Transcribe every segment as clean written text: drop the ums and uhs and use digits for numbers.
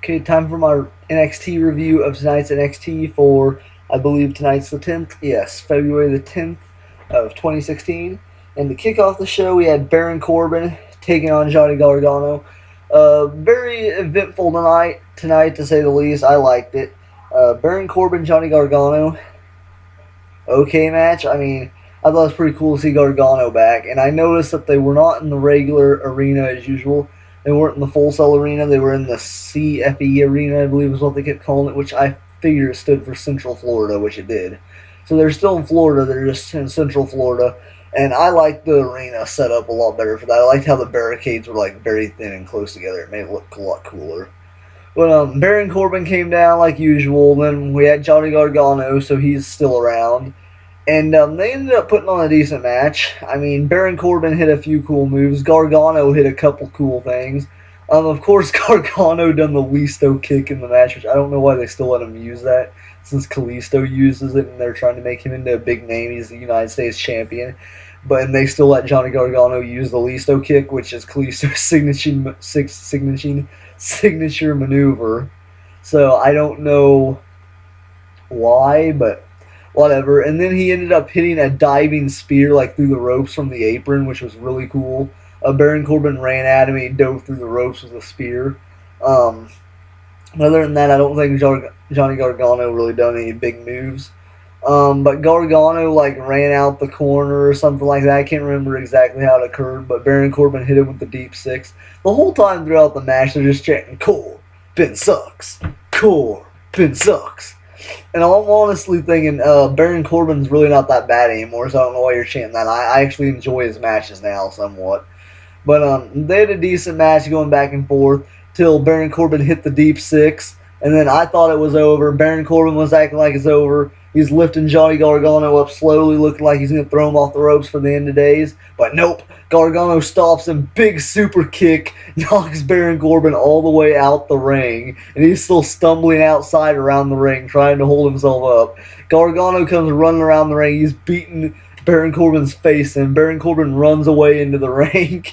Okay, time for my NXT review of tonight's NXT for, I believe tonight's the 10th. Yes, February the 10th of 2016. And to kick off the show, we had Baron Corbin taking on Johnny Gargano. Very eventful tonight to say the least. I liked it. Baron Corbin, Johnny Gargano, okay match. I mean, I thought it was pretty cool to see Gargano back, and I noticed that they were not in the regular arena as usual. They weren't in the Full Sail Arena. They were in the CFE Arena, I believe is what they kept calling it, which I figure stood for Central Florida, which it did. So they're still in Florida. They're just in Central Florida. And I liked the arena set up a lot better for that. I liked how the barricades were like very thin and close together. It made it look a lot cooler. But Baron Corbin came down like usual. Then we had Johnny Gargano, so he's still around. And they ended up putting on a decent match. I mean, Baron Corbin hit a few cool moves. Gargano hit a couple cool things. Of course, Gargano done the Listo kick in the match, which I don't know why they still let him use that, since Kalisto uses it and they're trying to make him into a big name. He's the United States champion. And they still let Johnny Gargano use the Listo kick, which is Kalisto's signature maneuver. So I don't know why, but whatever. And then he ended up hitting a diving spear like through the ropes from the apron, which was really cool. Baron Corbin ran at him and he dove through the ropes with a spear. Other than that, I don't think Johnny Gargano really done any big moves. But Gargano like ran out the corner or something like that. I can't remember exactly how it occurred, but Baron Corbin hit him with the deep six. The whole time throughout the match, they're just chanting, Corbin sucks. Corbin sucks. And I'm honestly thinking Baron Corbin's really not that bad anymore, so I don't know why you're chanting that. I actually enjoy his matches now somewhat. But they had a decent match going back and forth till Baron Corbin hit the deep six, and then I thought it was over. Baron Corbin was acting like it's over. He's lifting Johnny Gargano up slowly, looking like he's going to throw him off the ropes for the end of days. But nope, Gargano stops him, big super kick, knocks Baron Corbin all the way out the ring, and he's still stumbling outside around the ring, trying to hold himself up. Gargano comes running around the ring, he's beating Baron Corbin's face in. Baron Corbin runs away into the ring,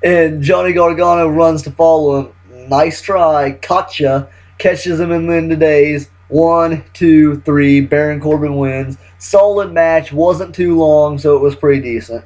and Johnny Gargano runs to follow him. Nice try, gotcha, catches him in the end of days. 1, 2, 3, Baron Corbin wins. Solid match, wasn't too long, so it was pretty decent.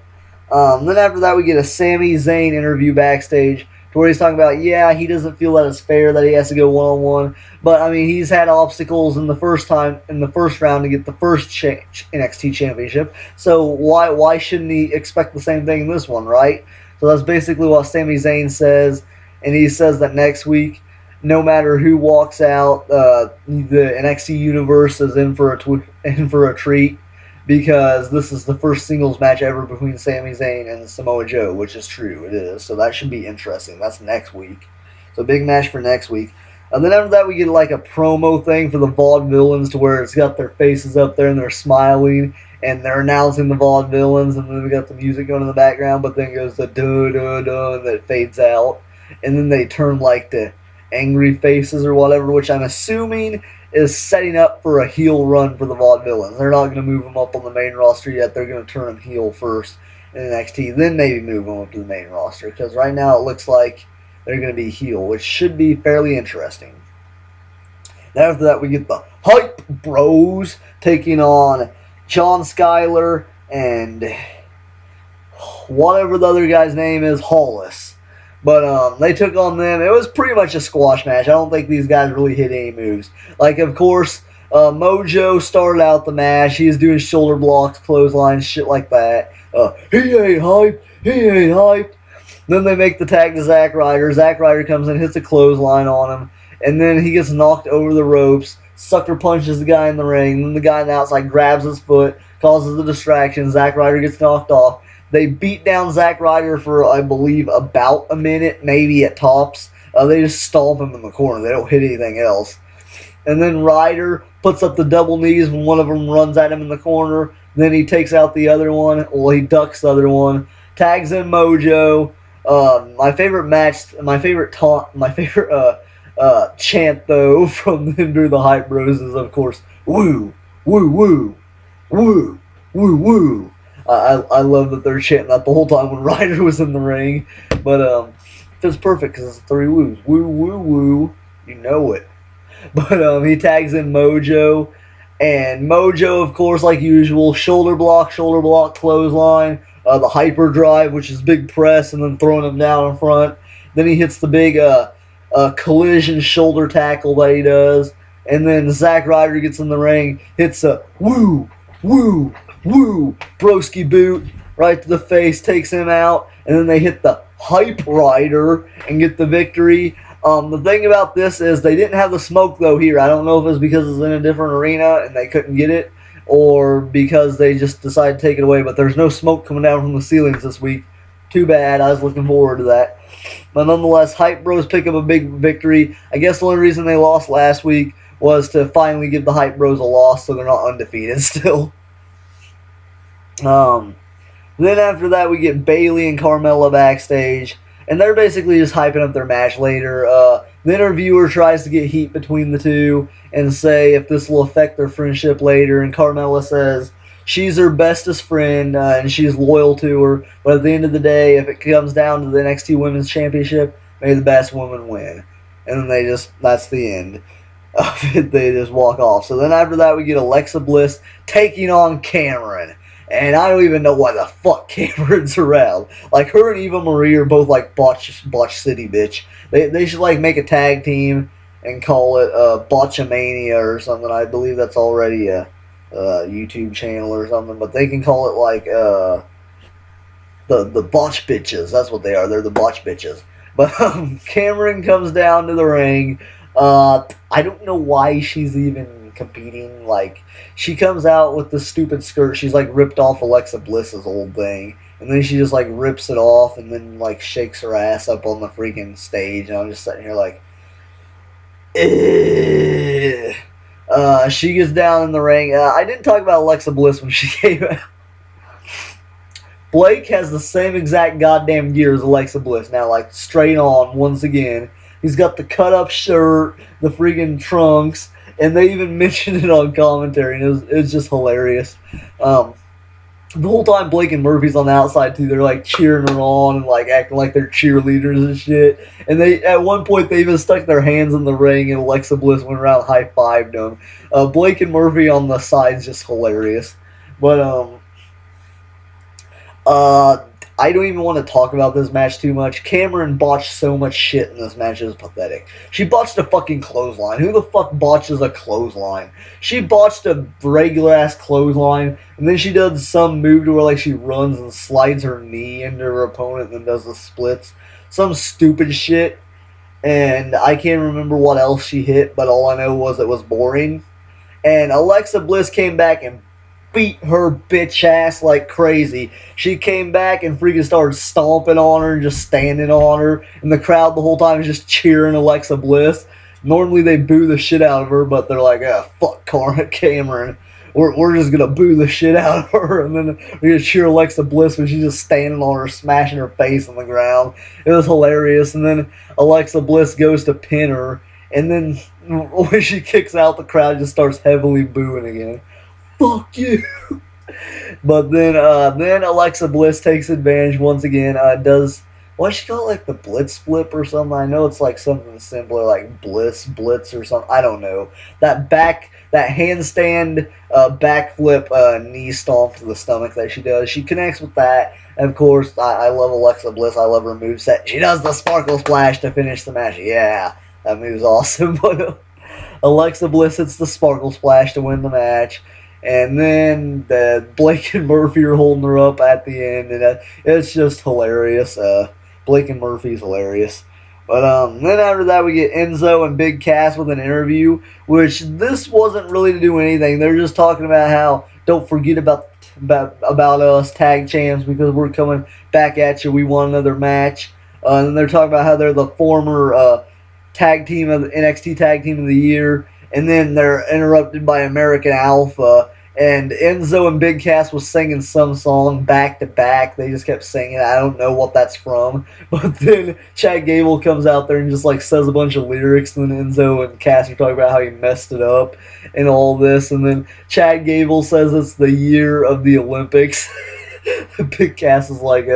Then after that, we get a Sami Zayn interview backstage to where he's talking about, yeah, he doesn't feel that it's fair that he has to go one-on-one. But, I mean, he's had obstacles in the first round to get the first NXT championship. So why shouldn't he expect the same thing in this one, right? So that's basically what Sami Zayn says. And he says that next week, no matter who walks out, the NXT universe is in for a treat, because this is the first singles match ever between Sami Zayn and Samoa Joe, which is true, it is. So that should be interesting. That's next week. So big match for next week. And then after that, we get like a promo thing for the Vaudevillains, to where it's got their faces up there and they're smiling and they're announcing the Vaudevillains, and then we got the music going in the background, but then it goes the da-da-da, and then it fades out. And then they turn like to angry faces or whatever, which I'm assuming is setting up for a heel run for the Vaudevillains. They're not going to move them up on the main roster yet. They're going to turn them heel first in NXT, then maybe move them up to the main roster, because right now it looks like they're going to be heel, which should be fairly interesting. Then after that, we get the Hype Bros taking on John Skyler and whatever the other guy's name is, Hollis. But they took on them. It was pretty much a squash match. I don't think these guys really hit any moves. Like, of course, Mojo started out the match. He was doing shoulder blocks, clotheslines, shit like that. He ain't hyped. He ain't hyped. Then they make the tag to Zack Ryder. Zack Ryder comes in, hits a clothesline on him. And then he gets knocked over the ropes. Sucker punches the guy in the ring. Then the guy on the outside grabs his foot, causes the distraction. Zack Ryder gets knocked off. They beat down Zack Ryder for, I believe, about a minute, maybe at tops. They just stomp him in the corner. They don't hit anything else. And then Ryder puts up the double knees when one of them runs at him in the corner. Then he takes out the other one. Well, he ducks the other one. Tags in Mojo. My favorite chant, though, from them through the Hype Bros is, of course, woo, woo, woo, woo, woo, woo. I love that they're chanting that the whole time when Ryder was in the ring. But it's perfect because it's 3 woos. Woo, woo, woo. You know it. But he tags in Mojo, and Mojo, of course, like usual, shoulder block, clothesline, the hyper drive, which is big press, and then throwing him down in front. Then he hits the big collision shoulder tackle that he does, and then Zack Ryder gets in the ring, hits a woo, woo, woo, broski boot right to the face, takes him out, and then they hit the hype rider and get the victory. The thing about this is they didn't have the smoke, though, here. I don't know if it's because it's in a different arena and they couldn't get it, or because they just decided to take it away, but there's no smoke coming down from the ceilings this week. Too bad. I was looking forward to that. But nonetheless, Hype Bros pick up a big victory. I guess the only reason they lost last week was to finally give the Hype Bros a loss so they're not undefeated still. Then after that, we get Bayley and Carmella backstage, and they're basically just hyping up their match later. The interviewer tries to get heat between the two and say if this will affect their friendship later, and Carmella says she's her bestest friend and she's loyal to her, but at the end of the day, if it comes down to the NXT Women's Championship, may the best woman win. And then that's the end of it. They just walk off. So then after that, we get Alexa Bliss taking on Cameron. And I don't even know why the fuck Cameron's around. Like, her and Eva Marie are both like Botch City, bitch. They should like make a tag team and call it Botchamania or something. I believe that's already a YouTube channel or something. But they can call it like the Botch Bitches. That's what they are. They're the Botch Bitches. But Cameron comes down to the ring. I don't know why she's even competing. Like, she comes out with the stupid skirt. She's like ripped off Alexa Bliss's old thing, and then she just like rips it off and then like shakes her ass up on the freaking stage, and I'm just sitting here like, she gets down in the ring. I didn't talk about Alexa Bliss when she came out. Blake has the same exact goddamn gear as Alexa Bliss now, like straight on once again. He's got the cut up shirt, the freaking trunks, and they even mentioned it on commentary, and it was just hilarious. The whole time Blake and Murphy's on the outside too, they're like cheering her on and like acting like they're cheerleaders and shit. And they at one point they even stuck their hands in the ring, and Alexa Bliss went around and high-fived them. Blake and Murphy on the side's just hilarious. But I don't even want to talk about this match too much. Cameron botched so much shit in this match, it was pathetic. She botched a fucking clothesline. Who the fuck botches a clothesline? She botched a regular-ass clothesline, and then she does some move to where like she runs and slides her knee into her opponent and then does the splits. Some stupid shit. And I can't remember what else she hit, but all I know was it was boring. And Alexa Bliss came back and beat her bitch ass like crazy. She came back and freaking started stomping on her and just standing on her, and the crowd the whole time is just cheering Alexa Bliss. Normally they boo the shit out of her, but they're like, fuck Cameron. We're just gonna boo the shit out of her, and then we're gonna cheer Alexa Bliss when she's just standing on her, smashing her face on the ground. It was hilarious. And then Alexa Bliss goes to pin her, and then when she kicks out, the crowd just starts heavily booing again. Fuck you. But then Alexa Bliss takes advantage once again. Does what she call it, like the Blitz Flip or something? I know it's like something simpler, like Blitz or something. I don't know. That handstand backflip knee stomp to the stomach that she does. She connects with that. And of course, I love Alexa Bliss. I love her moveset. She does the Sparkle Splash to finish the match. Yeah, that move's awesome. But Alexa Bliss hits the Sparkle Splash to win the match. And then Blake and Murphy are holding her up at the end, and it's just hilarious. Blake and Murphy's hilarious. But then after that, we get Enzo and Big Cass with an interview, which this wasn't really to do anything. They're just talking about how don't forget about us tag champs because we're coming back at you. We want another match. And they're talking about how they're the former tag team of the NXT Tag Team of the Year. And then they're interrupted by American Alpha, and Enzo and Big Cass was singing some song back to back. They just kept singing. I don't know what that's from. But then Chad Gable comes out there and just like says a bunch of lyrics, and then Enzo and Cass are talking about how he messed it up and all this. And then Chad Gable says it's the year of the Olympics. Big Cass is like,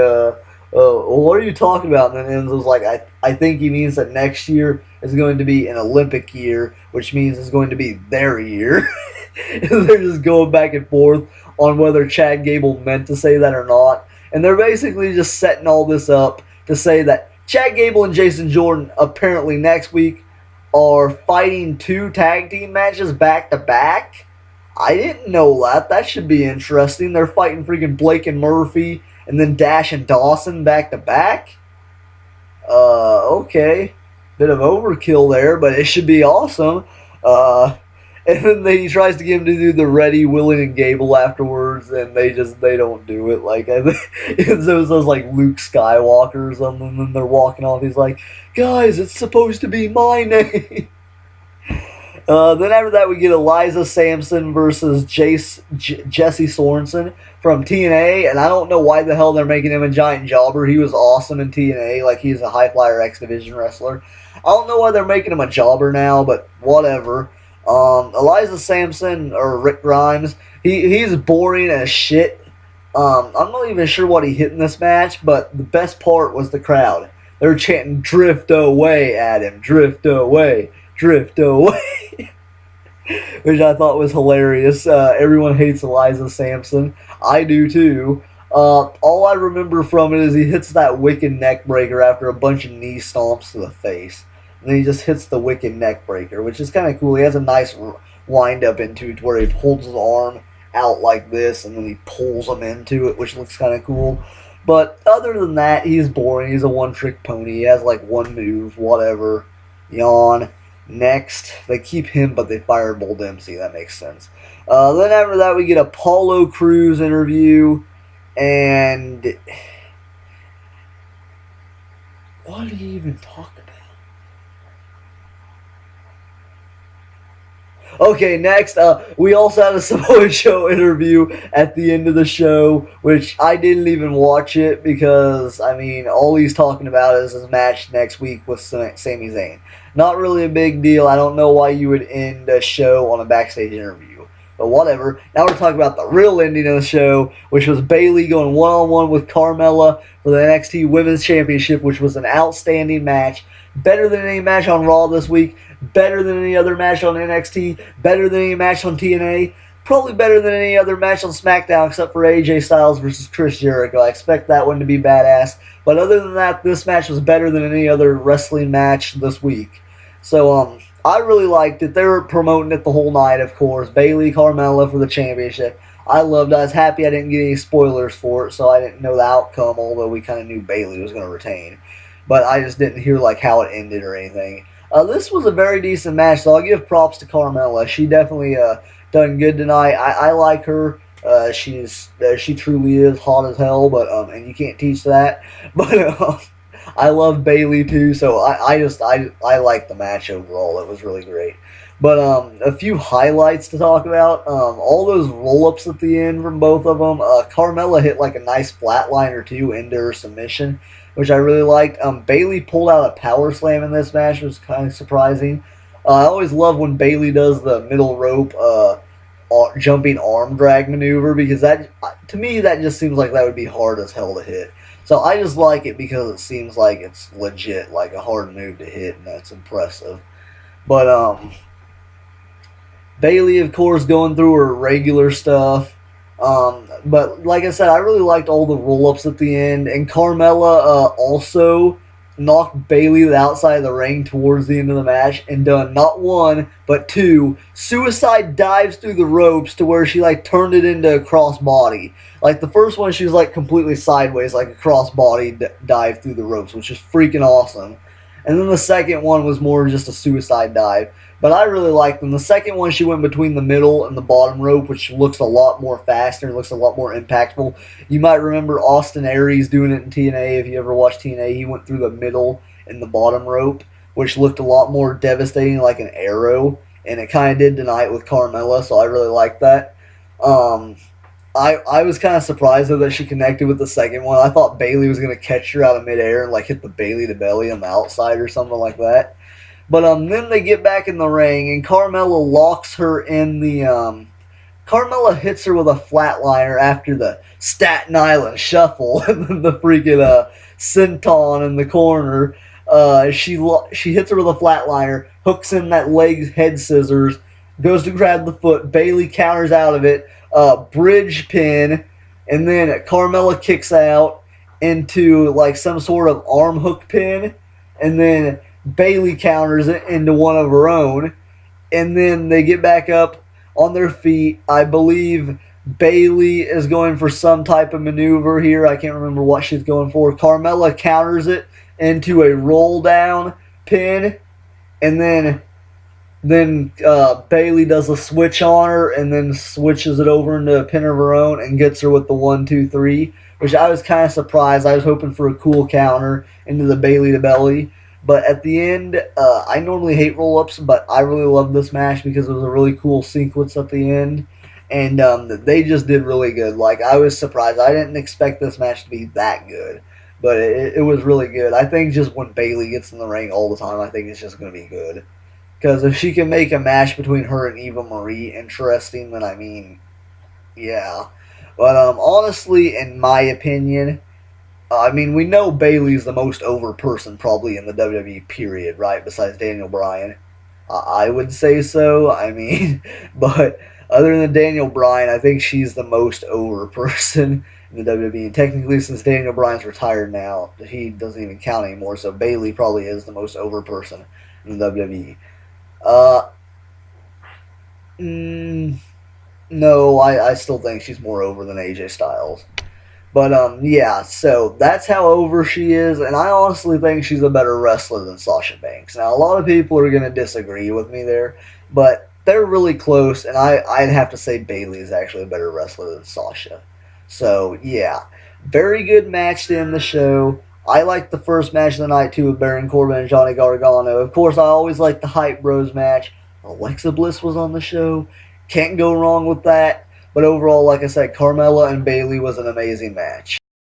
Well, what are you talking about? And then Enzo's like, I think he means that next year is going to be an Olympic year, which means it's going to be their year. And they're just going back and forth on whether Chad Gable meant to say that or not. And they're basically just setting all this up to say that Chad Gable and Jason Jordan apparently next week are fighting 2 tag team matches back to back. I didn't know that. That should be interesting. They're fighting freaking Blake and Murphy and then Dash and Dawson back to back. Okay. Bit of overkill there, but it should be awesome. And then he tries to get him to do the Ready, Willing, and Gable afterwards, and they don't do it. Like, I think it's those like Luke Skywalker or something, and they're walking off. He's like, guys, it's supposed to be my name. Then after that, we get Eliza Sampson versus Jesse Sorensen from TNA, and I don't know why the hell they're making him a giant jobber. He was awesome in TNA, like he's a high flyer X Division wrestler. I don't know why they're making him a jobber now, but whatever. Eliza Sampson or Rick Grimes, he's boring as shit. I'm not even sure what he hit in this match, but the best part was the crowd. They were chanting "Drift away" at him, "Drift away, drift away," which I thought was hilarious. Everyone hates Eliza Sampson. I do too. All I remember from it is he hits that wicked neck breaker after a bunch of knee stomps to the face. And then he just hits the wicked neck breaker, which is kind of cool. He has a nice wind up into it where he holds his arm out like this and then he pulls him into it, which looks kind of cool. But other than that, he's boring. He's a one-trick pony. He has like one move, whatever. Yawn. Next, they keep him, but they fire Bull Dempsey. That makes sense. Then after that, we get a Apollo Crews interview. And what did he even talk about? Okay, next, we also had a Samoa Joe interview at the end of the show, which I didn't even watch it because, I mean, all he's talking about is his match next week with Sami Zayn. Not really a big deal. I don't know why you would end a show on a backstage interview, but whatever. Now we're talking about the real ending of the show, which was Bayley going one-on-one with Carmella for the NXT Women's Championship, which was an outstanding match. Better than any match on Raw this week. Better than any other match on NXT. Better than any match on TNA. Probably better than any other match on SmackDown except for AJ Styles versus Chris Jericho. I expect that one to be badass. But other than that, this match was better than any other wrestling match this week. So, I really liked it. They were promoting it the whole night, of course. Bayley, Carmella for the championship. I loved it. I was happy I didn't get any spoilers for it, so I didn't know the outcome, although we kind of knew Bayley was going to retain. But I just didn't hear like how it ended or anything. This was a very decent match, so I'll give props to Carmella. She definitely done good tonight. I like her. She truly is hot as hell, but and you can't teach that. But I love Bayley too, so I like the match overall. It was really great. But a few highlights to talk about. All those roll-ups at the end from both of them. Carmella hit like a nice flatliner too into her submission, which I really liked. Bayley pulled out a power slam in this match, which was kind of surprising. I always love when Bayley does the middle rope jumping arm drag maneuver, because that, to me, that just seems like that would be hard as hell to hit. So I just like it because it seems like it's legit, like a hard move to hit, and that's impressive. But Bayley, of course, going through her regular stuff. But like I said, I really liked all the roll-ups at the end, and Carmella also knocked Bayley to the outside of the ring towards the end of the match and done not one, but two suicide dives through the ropes to where she like turned it into a crossbody. Like the first one, she was like completely sideways, like a crossbody dive through the ropes, which is freaking awesome. And then the second one was more just a suicide dive. But I really liked them. The second one, she went between the middle and the bottom rope, which looks a lot more faster, looks a lot more impactful. You might remember Austin Aries doing it in TNA. If you ever watched TNA, he went through the middle and the bottom rope, which looked a lot more devastating, like an arrow. And it kind of did tonight with Carmella, so I really liked that. I was kind of surprised, though, that she connected with the second one. I thought Bayley was going to catch her out of midair and like hit the Bayley to belly on the outside or something like that. But then they get back in the ring, and Carmella locks her in the Carmella hits her with a flatliner after the Staten Island Shuffle and then the freaking senton in the corner. She hits her with a flatliner, hooks in that leg head scissors, goes to grab the foot. Bayley counters out of it, bridge pin, and then Carmella kicks out into like some sort of arm hook pin, and then Bayley counters it into one of her own, and then they get back up on their feet. I believe Bayley is going for some type of maneuver here. I can't remember what she's going for. Carmella counters it into a roll down pin, and then Bayley does a switch on her and then switches it over into a pin of her own and gets her with the 1-2-3, which I was kind of surprised. I was hoping for a cool counter into the Bayley to belly. But at the end, I normally hate roll-ups, but I really loved this match because it was a really cool sequence at the end. And they just did really good. Like, I was surprised. I didn't expect this match to be that good. But it was really good. I think just when Bayley gets in the ring all the time, I think it's just going to be good. Because if she can make a match between her and Eva Marie interesting, then I mean, yeah. But honestly, in my opinion, I mean, we know Bayley's the most over person probably in the WWE period, right? Besides Daniel Bryan. I would say so. I mean, but other than Daniel Bryan, I think she's the most over person in the WWE. And technically, since Daniel Bryan's retired now, he doesn't even count anymore. So Bayley probably is the most over person in the WWE. No, I still think she's more over than AJ Styles. But, yeah, so that's how over she is, and I honestly think she's a better wrestler than Sasha Banks. Now, a lot of people are going to disagree with me there, but they're really close, and I'd have to say Bayley is actually a better wrestler than Sasha. So, yeah, very good match to end the show. I liked the first match of the night, too, with Baron Corbin and Johnny Gargano. Of course, I always like the Hype Bros match. Alexa Bliss was on the show. Can't go wrong with that. But overall, like I said, Carmella and Bayley was an amazing match.